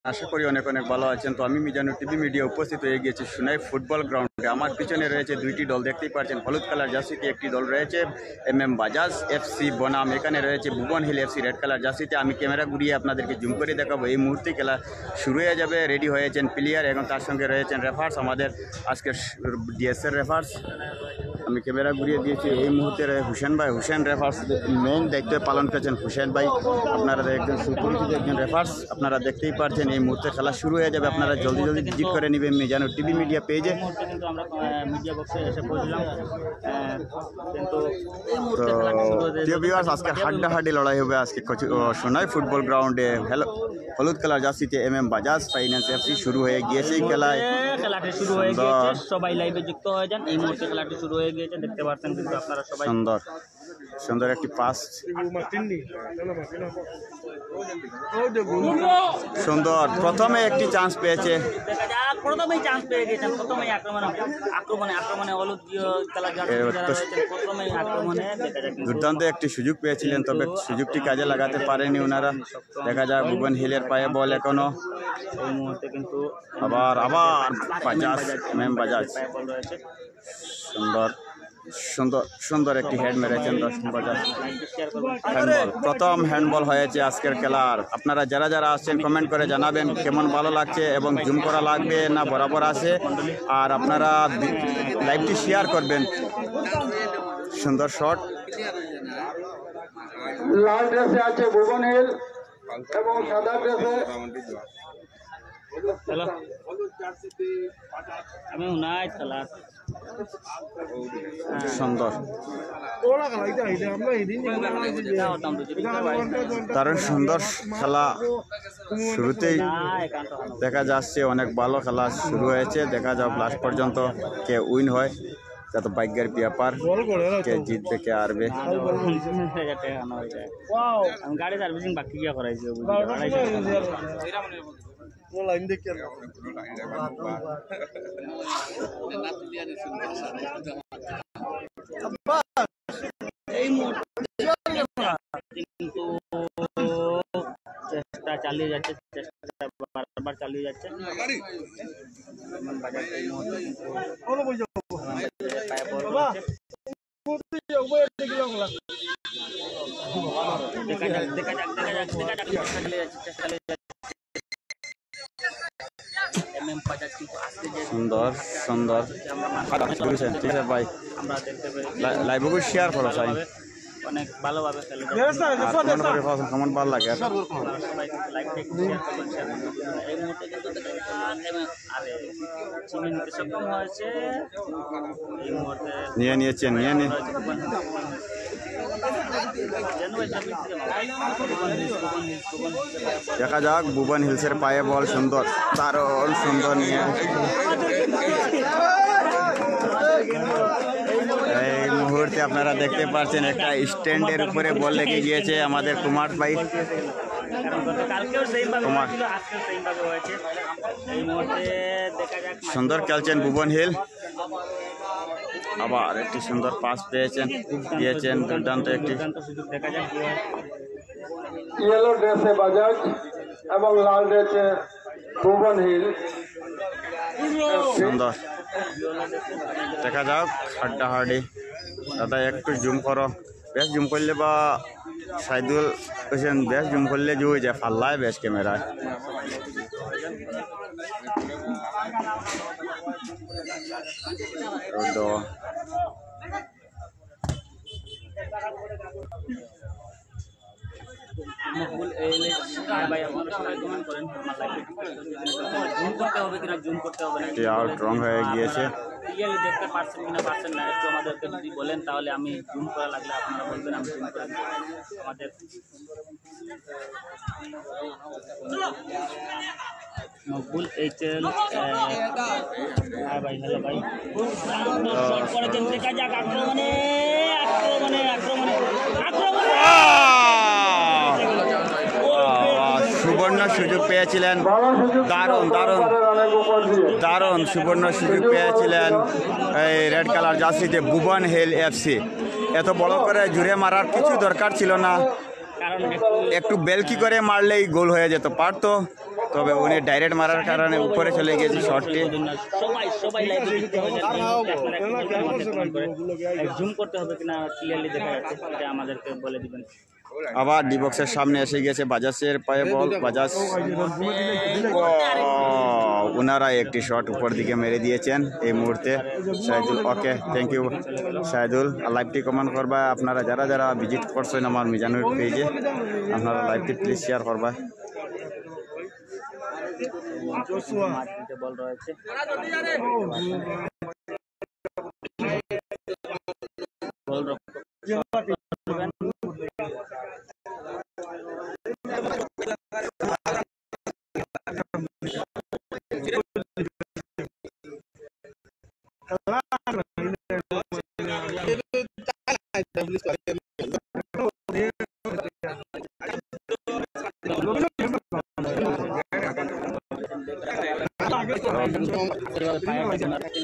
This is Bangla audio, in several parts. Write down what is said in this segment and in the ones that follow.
আশা করি অনেক অনেক ভালো আছেন। তো আমি মিজানুর টিভি মিডিয়া উপস্থিত হয়ে গিয়েছি সোনাই ফুটবল গ্রাউন্ডে। আমার পিছনে রয়েছে দুইটি দল, দেখতেই পাচ্ছেন। হলুদ কালার জার্সিতে একটি দল রয়েছে MM বাজাজ FC বনাম, এখানে রয়েছে ভুবন হিল FC রেড কালার জার্সিতে। আমি ক্যামেরা ঘুরিয়ে আপনাদেরকে জুম করে দেখাবো। এই মুহূর্তে খেলা শুরু হয়ে যাবে। রেডি হয়েছেন প্লেয়ার এবং তার সঙ্গে রয়েছেন রেফার্স, আমাদের আজকের DSL রেফার্স। আমি ক্যামেরা ঘুরিয়ে দিয়েছি। এই মুহূর্তে হুসেন রেফার্স মেন দায়িত্ব পালন করেছেন। হুসেন ভাই আপনারা একজন সুপরিচিত একজন রেফার্স, আপনারা দেখতেই পাচ্ছেন। এই মুহূর্তে খেলা শুরু হয়ে যাবে। আপনারা জলদি জলদি ভিজিট করে নেবেন মিজানুর টিভি মিডিয়া পেজে। কিন্তু আমরা মিডিয়া বক্সে এসে পৌঁছলাম, কিন্তু আজকে হাড্ডাহাড্ডি লড়াই হবে আজকে সোনাই ফুটবল গ্রাউন্ডে। হলুদ কালার জার্সিতে MM বাজাজ ফাইন্যান্স FC শুরু হয়ে গিয়েছে। খেলাটি শুরু হয়ে গিয়েছে, সবাই লাইভে যুক্ত হয়ে যান। এই মুহূর্তে খেলাটি শুরু হয়ে গিয়েছে, দেখতে পাচ্ছেন কিন্তু আপনারা সবাই। সুন্দর একটি পাস, সুন্দর প্রথমে একটি চান্স পেয়েছে। প্রথমেই চান্স পেয়ে গেছেন, প্রথমেই আক্রমণে হলুদ কালার প্রথমেই আক্রমণে দুর্দান্ত একটি সুযোগ পেয়েছিলেন, তবে সুযোগটি কাজে লাগাতে পারেনি ওনারা। দেখা যায় ভুবন হিলের পায়ে বল এখনো। এই মুহূর্তে কিন্তু আবার বাজাজ MM বাজাজ সুন্দর একটি হেড মেরেছেন বাজাজ। হ্যান্ডবল, প্রথম হ্যান্ডবল হয়েছে আজকের খেলার। আপনারা যারা আসছেন কমেন্ট করে জানাবেন কেমন ভালো লাগছে এবং জুম করা লাগবে না বরাবর আছে। আর আপনারা লাইভটি শেয়ার করবেন। সুন্দর শট। লাল ড্রেসে আছে ভুবন হিল এবং সাদা ড্রেসে আমি উনাই খেলা সুন্দর, কারণ সুন্দর খেলা শুরুতেই দেখা যাচ্ছে। অনেক ভালো খেলা শুরু হয়েছে, দেখা যাক লাস্ট পর্যন্ত কে উইন হয়। যত ভাগ্যের ব্যাপার, কে জিতবে কে হারবে। আমি গাড়ি সার্ভিসিং বাকি গিয়া করাইছি। এই মুহূর্তে কিন্তু চেষ্টা চালিয়ে যাচ্ছে, বারবার চালিয়ে যাচ্ছে। সুন্দর ভাই, লাইভে শেয়ার করো চাই। অনেক ভালোভাবে খেলে, কেমন ভালো লাগে। এই মুহূর্তে কিন্তু নিতে সক্ষম হয়েছে। এই মুহূর্তে নিয়েছেন। দেখা যাক ভুবন হিলসের পায়ে বল, সুন্দর সুন্দর নিয়ে। এই মুহূর্তে আপনারা দেখতে পাচ্ছেন একটা স্ট্যান্ডের উপরে বল লেগে গিয়েছে আমাদের কুমার ভাই। সুন্দর খেলছেন ভুবন হিল। আবার একটি সুন্দর পাস দিয়েছেন দুর্দান্ত একটি। ইয়েলো ড্রেসে বাজাজ এবং লাল ড্রেসে ভুবন হিল। সুন্দর, দেখা যাক হাড্ডাহাড্ডি। দাদা একটু জুম করো, বেশ জুম করলে বা সাইদুল হোসেন বেশ জুম করলে জুই যায়, ফাল্লায় বেশ ক্যামেরায়। রং হয়ে গিয়েছে। দেখতে পারছেন কিনা পারছেন না, একটু আমাদেরকে যদি বলেন তাহলে আমি জুম করা লাগলে আপনারা বলবেন, আমি জুম করে আমাদের মকবুল HL। ভাই হ্যালো ভাই, করেছেন। দেখা যাক আক্রমণে সুবর্ণ সুযোগ পেয়েছিলেন, দারুণ সুবর্ণ সুযোগ পেয়েছিলেন এই রেড কালার জার্সিতে ভুবন হিল FC। এত বড় করে জুড়ে মারার কিছু দরকার ছিল না, একটু বেলকি করে মারলেই গোল হয়ে যেত পারতো। তবে উনি ডাইরেক্ট মারার কারণে উপরে চলে গিয়েছে শটটি। সবাই লাইভে দেখতে হবে, জুম করতে হবে কিনা ক্লিয়ারলি দেখা যাচ্ছে, এটা আমাদেরকে বলে দিবেন। আবার ডি বক্সের সামনে এসে গেছে বাজাজের পায়ে বল। বাজাজ ওনারা একটি শট উপর দিকে মেরে দিয়েছেন এই মুহূর্তে। শাহিদুল, ওকে, থ্যাংক ইউ শাহিদুল। লাইভটি কমেন্ট করবা আপনারা যারা যারা ভিজিট করছেন আমার মিজানুর পেজে, আপনারা লাইভটি প্লিজ শেয়ার করবা। বল রয়েছে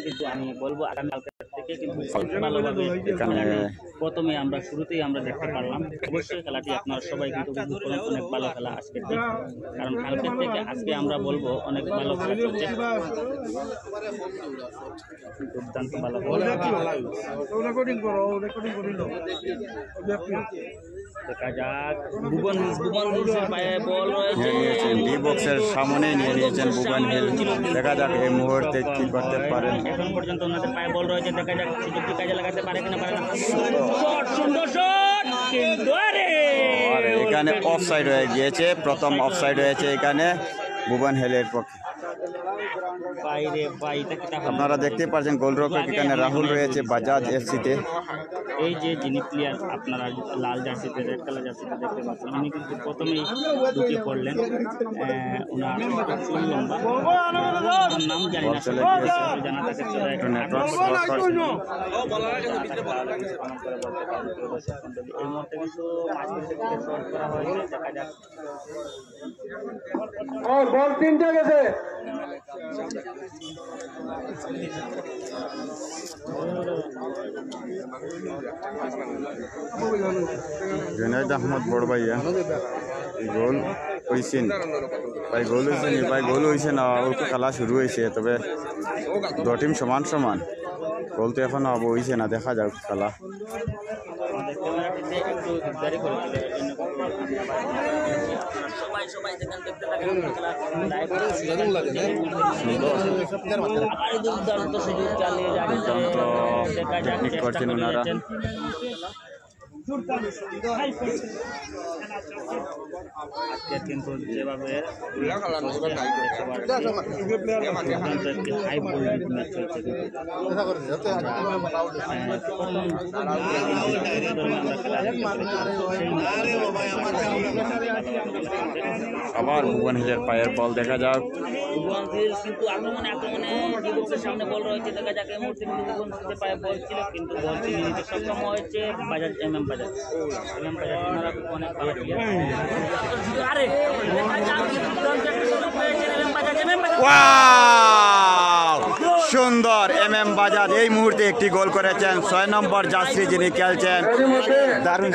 কিন্তু আমি বলবো আগামীকালকে থেকে কিন্তু ভালোভাবে প্রথমে আমরা শুরুতেই আমরা দেখতে পারলাম। অবশ্যই খেলাটি আপনারা সবাই কিন্তু উপভোগ করেন, অনেক ভালো খেলা আজকের দিন, কারণ কালকের থেকে আজকে আমরা বলবো অনেক ভালো খেলা চলছে, দুর্দান্ত ভালো দেখা যাক। ভুবন পায়ে বল রয়েছে, ডি বক্সের সামনে নিয়ে নিয়েছেন ভুবন হিল। দেখা যাক এই মুহূর্তে কি করতে পারেন। এখন পর্যন্ত ওনাদের পায়ে বল রয়েছে, দেখা যাক সুযোগটি কাজে লাগাতে পারে কিনা পারে না। শট, সুন্দর শট, কিন্তু এখানে অফসাইড হয়ে গিয়েছে, প্রথম অফসাইড হয়েছে এখানে ভুবন হেলের পক্ষে। আপনারা দেখতে পাচ্ছেন গোলরক্ষক এখানে রাহুল রয়েছে বাজাজ এফসিতে। এই যে যিনি প্লেয়ার আপনারা লাল জার্সিতে, রেড কালার জার্সিতে দেখতে পাচ্ছেন, উনি কিন্তু প্রথমেই ঢুকে পড়লেন। ওনার লম্বা নাম জানি না, জানা থাকে এই মুহূর্তে কিন্তু করা হয়েছে, দেখা যাক। বল তিনটা গেছে। জুনাইদ আহমদ বড় ভাইয়া গোল হয়েছেন, ভাই গোল হয়েছে নি? ভাই গোল হয়েছে না, ওকে খেলা শুরু হয়েছে, তবে দু টিম সমান সমান, গোল তো এখনো হয়েছে না, দেখা যাক খেলা। টেকনিক করছেন ওনারা। আজকে কিন্তু যেভাবে হাই ভোল্টেজ ম্যাচ চলছে, আবার ভুবন হিলের পায়ের বল, দেখা যাক। কিন্তু আক্রমণে ডিবক্সের সামনে বল রয়েছে, দেখা যাক। এই মুহূর্তে কিন্তু ভুবন হিলের পায়ে বল ছিল, কিন্তু বল চিনে নিতে সক্ষম হয়েছে বাজাজ বাজাজ ওনারা অনেক ভালো সুন্দর বাজাজ এই মুহূর্তে একটি গোল করেছেন। 6 নম্বর জার্সি যিনি খেলছেন, দারুণ।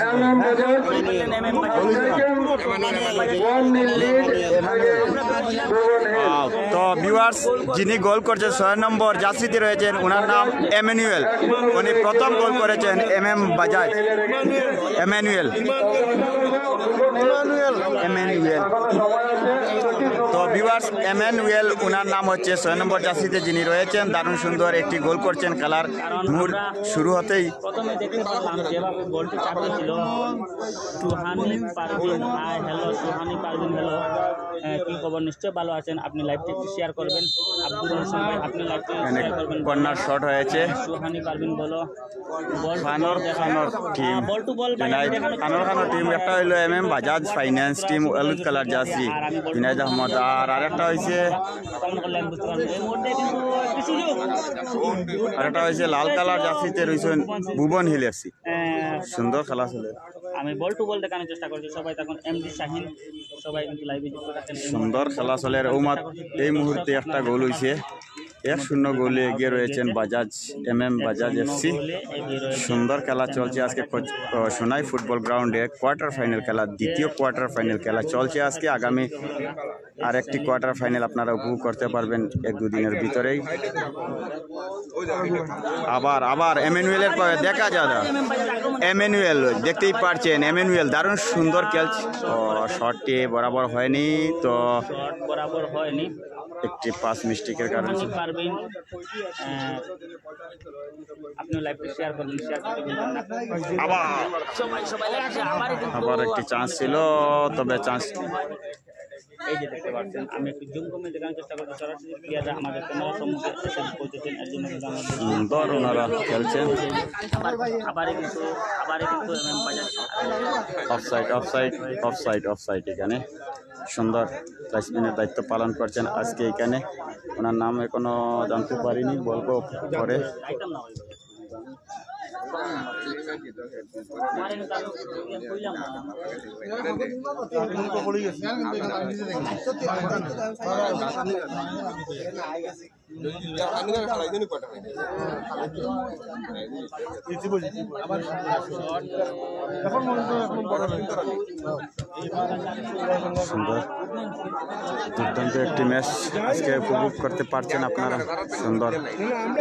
তো ভিউয়ার্স, যিনি গোল করছেন 6 নম্বর জার্সিতে রয়েছেন, ওনার নাম এমানুয়েল। উনি প্রথম গোল করেছেন বাজাজ এমানুয়েল। তো ভিউয়ার্স, এমানুয়েল ওনার নাম হচ্ছে 6 নম্বর জার্সিতে যিনি রয়েছেন, দারুণ সুন্দর একটি গোল করছেন খেলার শুরু হতেই। প্রথমে দেখতে পারলাম যেভাবে গোলটি চাপিয়েছিল Suhani Parvin. Hi hello Suhani Parvin, hello, কি খবর? নিশ্চয় ভালো আছেন। আপনি লাইভটি একটু শেয়ার করবেন। আব্দুল হোসেন ভাই, আপনি লাইভটি শেয়ার করবেন। কর্নার শট হয়েছে, সুহানি পারভিন বলো। খানোর টিম, বল টু বল খানোর টিম। একটা হইলো বাজাজ ফাইন্যান্স টিম হলুদ কালার জার্সি জুনাইদ আহমদ, আর আরেকটা হয়েছে লাল কালার জার্সিতে রয়েছেন ভুবন হিল এফসি। সুন্দর খেলা চলে। আমি বল টু বল দেখানোর চেষ্টা করছি, সবাই তখন এমডি শাহিন, সবাই কিন্তু লাইভে যুক্ত থাকেন। সুন্দর খেলা চলে। এই মুহূর্তে একটা গোল হয়েছে 1-0 গোলে এগিয়ে রয়েছেন বাজাজ বাজাজ এফসি। সুন্দর খেলা চলছে আজকে সোনাই ফুটবল গ্রাউন্ডে। কোয়ার্টার ফাইনাল খেলা, দ্বিতীয় কোয়ার্টার ফাইনাল খেলা চলছে আজকে। আগামী আরেকটি কোয়ার্টার ফাইনাল আপনারা উপভোগ করতে পারবেন 1-2 দিনের ভিতরেই। আবার এমানুয়েলের দেখা যাবে, এমানুয়েল দেখতেই পারছেন, এমানুয়েল দারুণ সুন্দর খেলছে। শটটি বরাবর হয়নি, তো বরাবর হয়নি, একটি পাস মিস্টেকের কারণে। পারবেন আপনি লাইভটি শেয়ার করবেন, শেয়ার করতে ভুলবেন না। আবার একটি চান্স ছিল, তবে চান্স এই যে দেখতে পাচ্ছেন, আমি একটু জুম করে দেখানোর চেষ্টা করছি। সরাসরি প্লেয়াররা আমাদের ক্যামেরার সম্মুখে এসে পৌঁছেছেন, এর জন্য সুন্দর ওনারা খেলছেন। আবারই কিন্তু এমএম বাজাজ অফসাইড এখানে সুন্দর লাইসম্যানের দায়িত্ব পালন করছেন আজকে এখানে। ওনার নাম এখনো জানতে পারিনি, বলবো পরে। সুন্দর দুর্দান্ত একটি ম্যাচ আজকে উপভোগ করতে পারছেন আপনারা। সুন্দর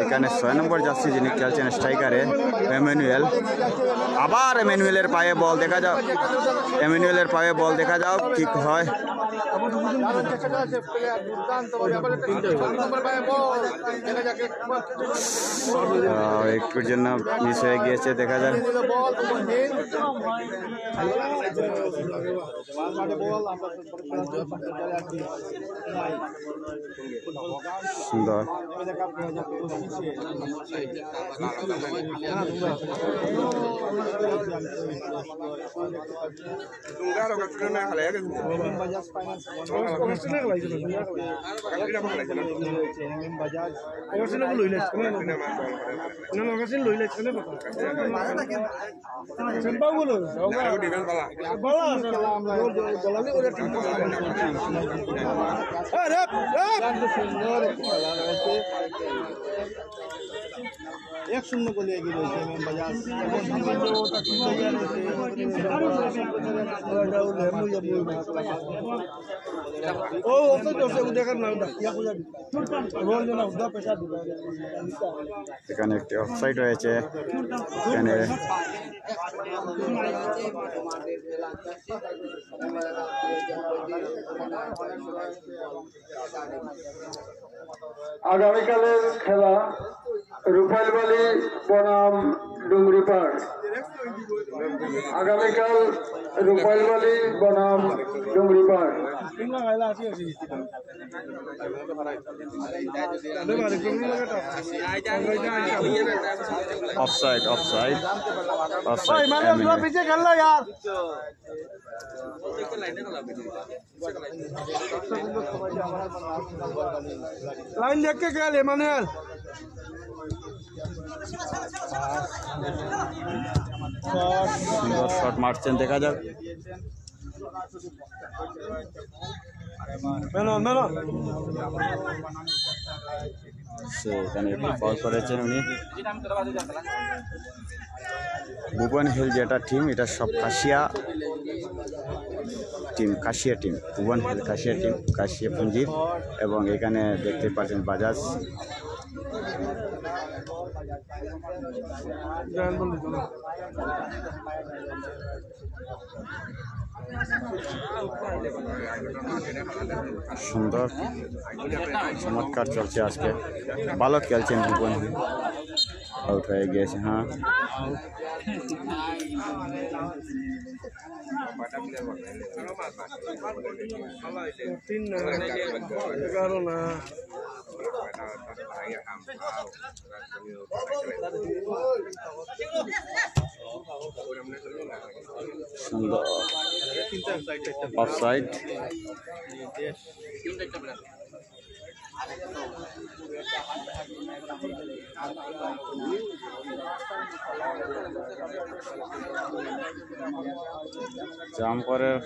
এখানে 6 নম্বর জার্সি যিনি খেলছেন স্ট্রাইকারে এমানুয়েল। আবার এমানুয়েলের পায়ে বল দেখা যাও, এমানুয়েলের পায়ে বল দেখা যাও কি হয়। একটুর জন্য মিস হয়ে গিয়েছে, দেখা যাক। সুন্দর एक 0 गोले एगিয়ে রয়েছে এমএম বাজাজ। ও তো দর্শক দেখার না এখানে একটি অফসাইড হয়েছে। এখানে আগামীকালের খেলা রূপাইলবালি বনাম ডুংরিপাড়। আগামীকাল রূপাইলবালি বনাম ডুংরিপাড়। অফসাইড पीछे खेल लो यार। लाइन देख के खेल एमानुएल। সুন্দর শট মারছেন, দেখা যাক। এখানে একটু ফল করেছেন উনি। ভুবন হিল যেটা টিম, এটা সব কাশিয়া টিম, ভুবন হিল কাশিয়া টিম, কাশিয়া পুঞ্জির। এবং এখানে দেখতে পাচ্ছেন বাজাজ। সুন্দর চমৎকার চলছে আজকে, ভালো খেলছেন ভুবন। আউট হয়ে গিয়েছে, হ্যাঁ। সুন্দর অফসাইড। জাম্পারের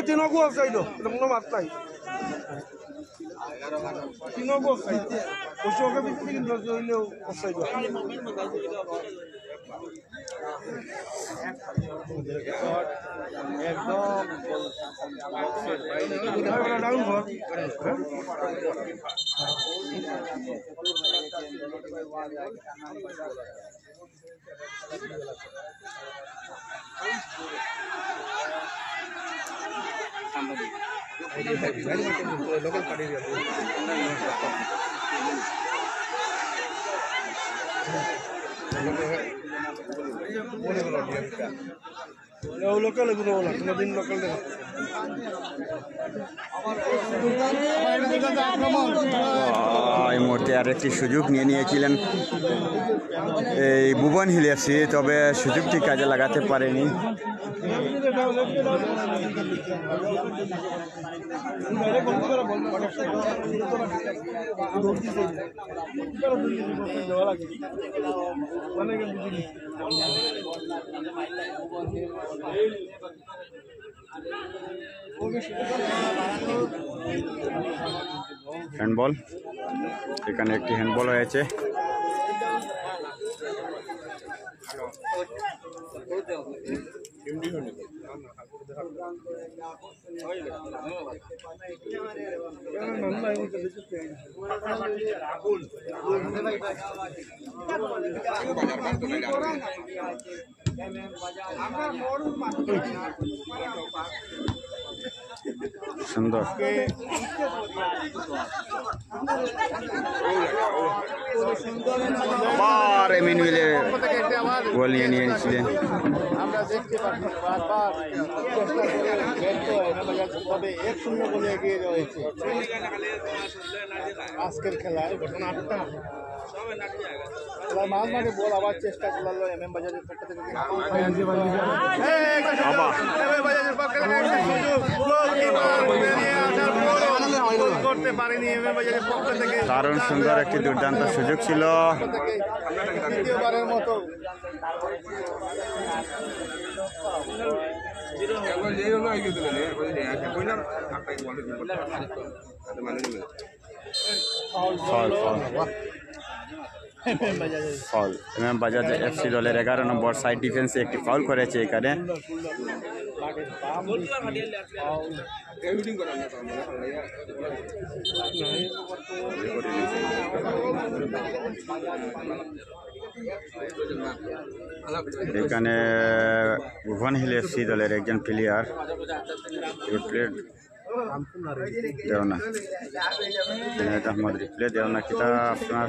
তিনকু অফসাইড কোনো মাত নাই তিনকু অফসাইড ওকে বিক্রি কিন্তু হইলেও অফসাইড ডাউন ঘর লোকাল পার্টি লোকাল এগুলো বলা কোনোদিন লোকাল এই মুহূর্তে আর একটি সুযোগ নিয়ে নিয়েছিলেন এই ভুবন হিল এফসি, তবে সুযোগটি কাজে লাগাতে পারেনি। হ্যান্ডবল, এখানে একটি হ্যান্ডবল হয়েছে। সুন্দর আবার এমিনুয়েলে গোল নিয়ে নিয়েছিলেন। আমরা দেখতে পাচ্ছি বারবার তবে 1-0 বলে এগিয়ে রয়েছে আজকের খেলায়। ঘটনা 8টা মাঝ মাঝে বল আবার চেষ্টা করলো এমএম বাজারের পক্ষ থেকে করতে পারেনি এমএম বাজারের পক্ষ থেকে। দারুণ সুন্দর একটি দুর্দান্ত সুযোগ ছিল। দ্বিতীয়বারের মতো ফাউল এমএম বাজাজ এফসি দলের 11 নম্বর সাইড ডিফেন্সে একটি ফাউল করেছে এখানে। এখানে ভুবন হিল এফসি দলের একজন প্লেয়ার রিপ্লে দেও না, জুনায়েদ আহমদ রিপ্লে দেও না কিতা আপনার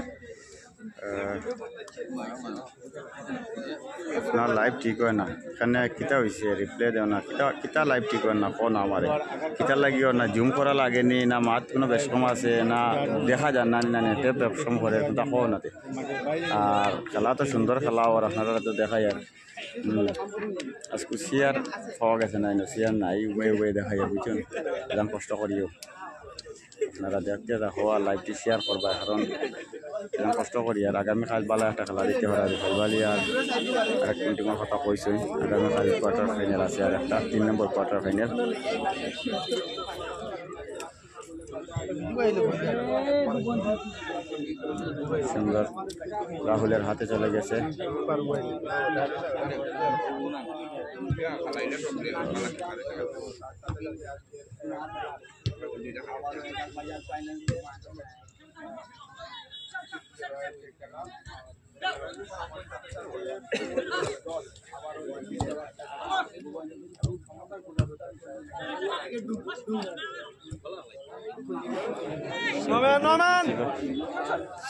আপনার লাইভ ঠিক হয় না, এখানে কিতা হয়েছে রিপ্লে দেও না, কিতা লাইভ ঠিক হয় না কোন আমারে কিতা লাগিও না, জুম করা লাগেনি না, মাত কোনো বেশকম আছে না, দেখা যান না না নেটে বেশকম করে কোনটা কোন নাতে। আর খেলা তো সুন্দর খেলা, আর আপনারা তো দেখাই আর আজকে সিয়ার পাওয়া গেছে না, সিয়ার নাই, উবে উবে দেখাই বুঝছেন, এরকম কষ্ট করিও আপনারা দেখতে দেখো আর লাইভটি শেয়ার করবা, কারণ এরকম কষ্ট করি আর আগামীকাল বালা একটা খেলা দিতে পারা ফেলবালি। আর এক মিটিংয়ের কথা কইছি, আগামীকাল কোয়ার্টার ফাইনাল আছে আর একটা 3 নম্বর কোয়ার্টার ফাইনাল। সুন্দর রাহুলের হাতে চলে গেছে।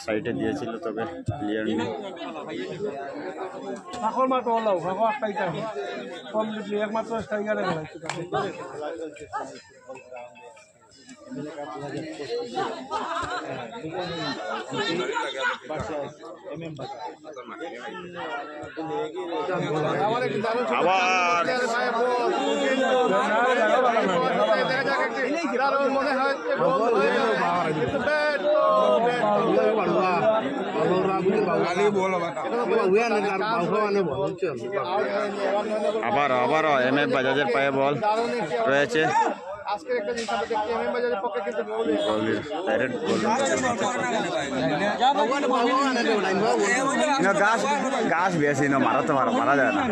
সাইডে দিয়েছিল তবে ক্লিয়ার নেই। এখন মাত্র হলাও একটাইটা কমপ্লিটলি একমাত্র স্ট্রাইকারে খেলাইছে। মনে হয় আবারও এম এম বাজাজের পায়ে বল রয়েছে। আজকের একটা জিনিস আমরা দেখছি এমএম বাজারের পক্ষে কিন্তু ডাইরেক্ট গাছ বেশি না মারা যায় না।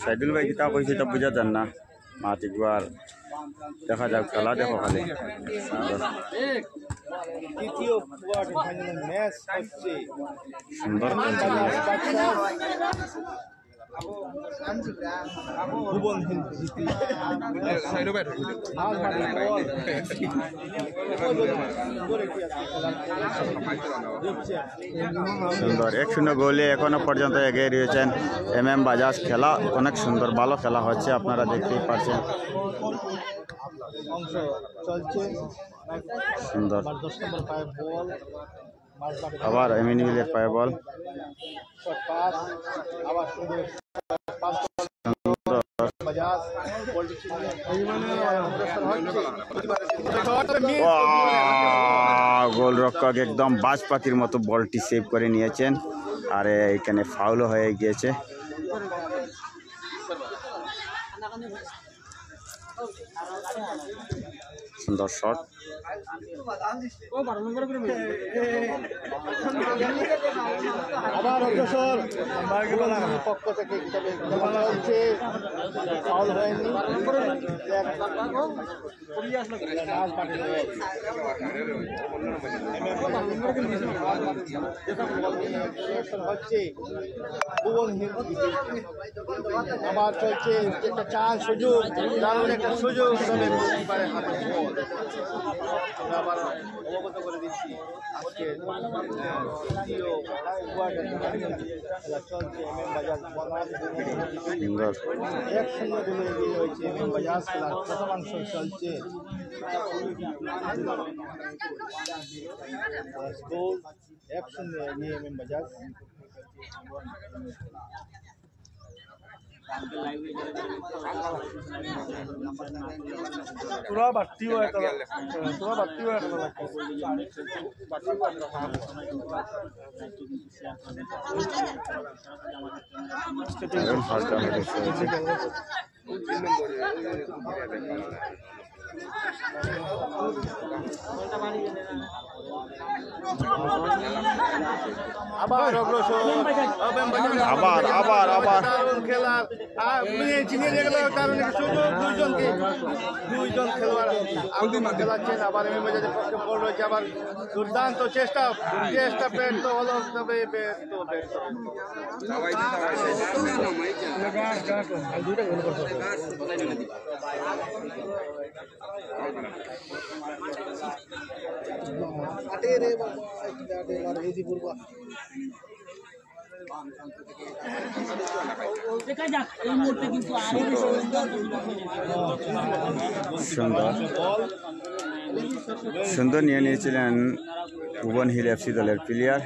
সাইদুল ভাই কিতা কইছে তা বুঝা যান না, মাত একবার দেখা যাক, খেলা দেখো খালি। তৃতীয় কোয়ার্টার ফাইনাল ম্যাচ হচ্ছে সুন্দর ভুবন সুন্দর 1-0 গোলে এখনো পর্যন্ত এগিয়ে রয়েছেন এম এম বাজাজ। খেলা অনেক সুন্দর, ভালো খেলা হচ্ছে, আপনারা দেখতেই পাচ্ছেন। অংশ চলছে সুন্দর 10 নম্বর পায়ে বল, আবার এমিনুলের পায়ে বল। পাস আবার সুন্দর পাস বাজাজ বলটি গোলরক্ষক একদম বাজ পাখির মতো বলটি সেভ করে নিয়েছেন, আর এখানে ফাউলও হয়ে গিয়েছে। সুন্দর শট। আবার অগ্রসর পক্ষ থেকে খেলা হচ্ছে, ফাউল হয়নি, হচ্ছে আবার চলছে একটা চান্স, সুযোগ, দারুণ একটা সুযোগ, তবে আবার অবগত করে দিচ্ছি আজকে তৃতীয় কোয়ার্টার খেলা চলছে। এমএম বাজাজ বনাম 1-0 গোলে এগিয়ে রয়েছে এমএম বাজাজ। খেলার প্রথমাংশ চলছে, গোল 1-0 এগিয়ে এমএম বাজাজ। थोड़ा भर्ती हुआ है थोड़ा भर्ती हुआ है আবার খেলা চিনিয়ে গেল, কারণ সুযোগ দুইজন খেলোয়াড় খেলাচ্ছেন। আবার এমএম বাজাজের পক্ষে বল রয়েছে, আবার দুর্দান্ত চেষ্টা ব্যর্থ হলো, তবে সুন্দর নিয়ে নিয়েছিলেন ভুবন হিল এফসি দলের প্লেয়ার।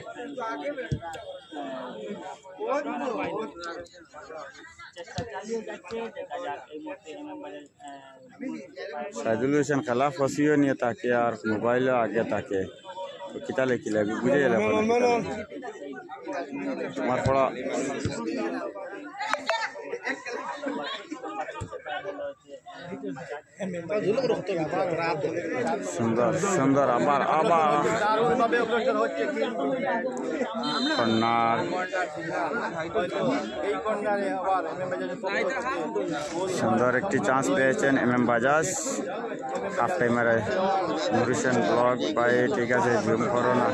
সাইদুল হোসেন খেলা ফসিও নিয়ে থাকে আর মোবাইলও আগে থাকে, কিতালে কিলা বুঝে গেলে তোমার পড়া। সুন্দর সুন্দর আবার কর্নার। সুন্দর একটি চান্স পেয়েছেন এমএম বাজাজ। হাফ টাইমারে নুরিশন ব্লক ভাই ঠিক আছে, জুম করো না,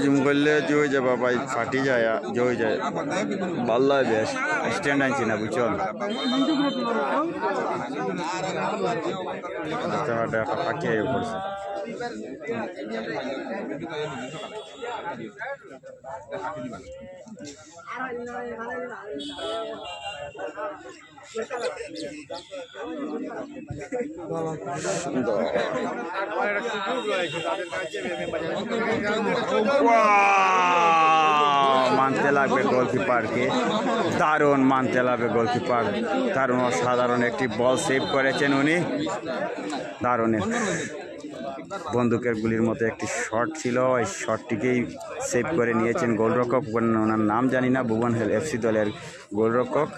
জুম করলে জয় যাবা ভাই, ফাটি যায় জয় যায়, ভাল লাগে বেশ স্ট্যান্ড আনছি না বুঝছেন, ফাঁকি পড়ছে। মানতে লাগবে গোলকিপারকে, দারুণ মানতে লাগবে গোলকিপার, দারুণ অসাধারণ একটি বল সেভ করেছেন উনি। দারুণ বন্দুকের গুলির মতো একটি শট ছিল, ওই শটটিকেই সেভ করে নিয়েছেন গোলরক্ষক, ওনার নাম জানি না, ভুবন হিল এফসি দলের গোলরক্ষক।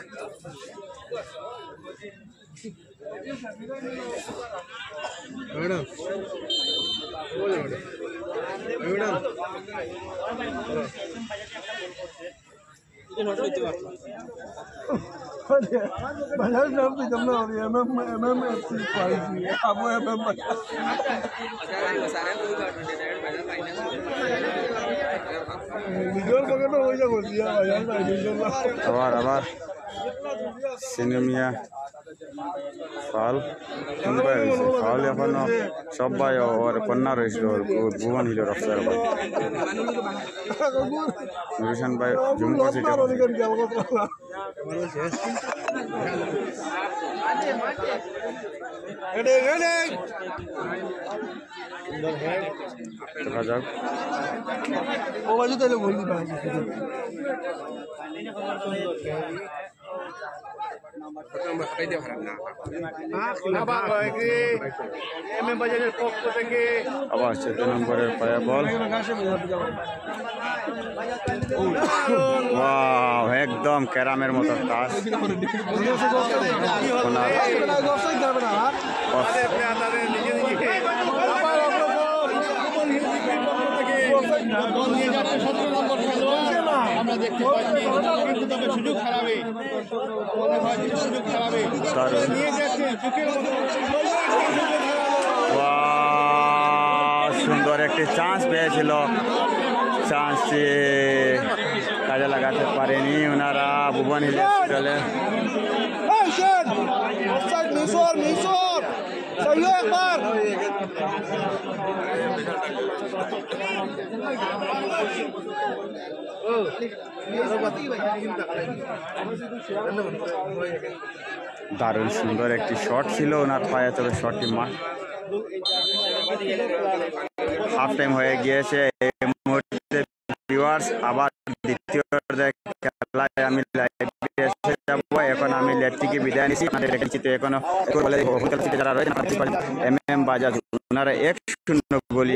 আবার সিনেমিয়া ফাল ফাউল এখনো সবাই ওর কন্যা রয়েছিল, ভুবন হিলের অফিসার নুরিশান ভাই জুম করছি। দেখা যাক পক্ষ থেকে আবার 14 নম্বরের পায়া বল, ওয়াও একদম ক্যারামের মতো টাচ। আমরা দেখতে পাচ্ছি কিন্তু তবে সুযোগ খারাপে সুযোগ খারাপে নিয়ে যাচ্ছে সুন্দর একটি চান্স পেয়েছিল, চান্সটি কাজে লাগাতে পারেনি ওনারা ভুবন হিল দলে। দারুণ সুন্দর একটি শট ছিল ওনার পায়ে, তবে শটটি হাফ টাইম হয়ে গিয়েছে এই মুহূর্তে। ভিউয়ার্স, আবার দ্বিতীয় খেলায় আমি লাইভে এসে যাব। এখন আমি লেট থেকে বিদায় নিচ্ছি। আপনাদের দেখেছি তো এখনো যারা রয়েছেন MM বাজাজ ওনারা 1-0 গোলে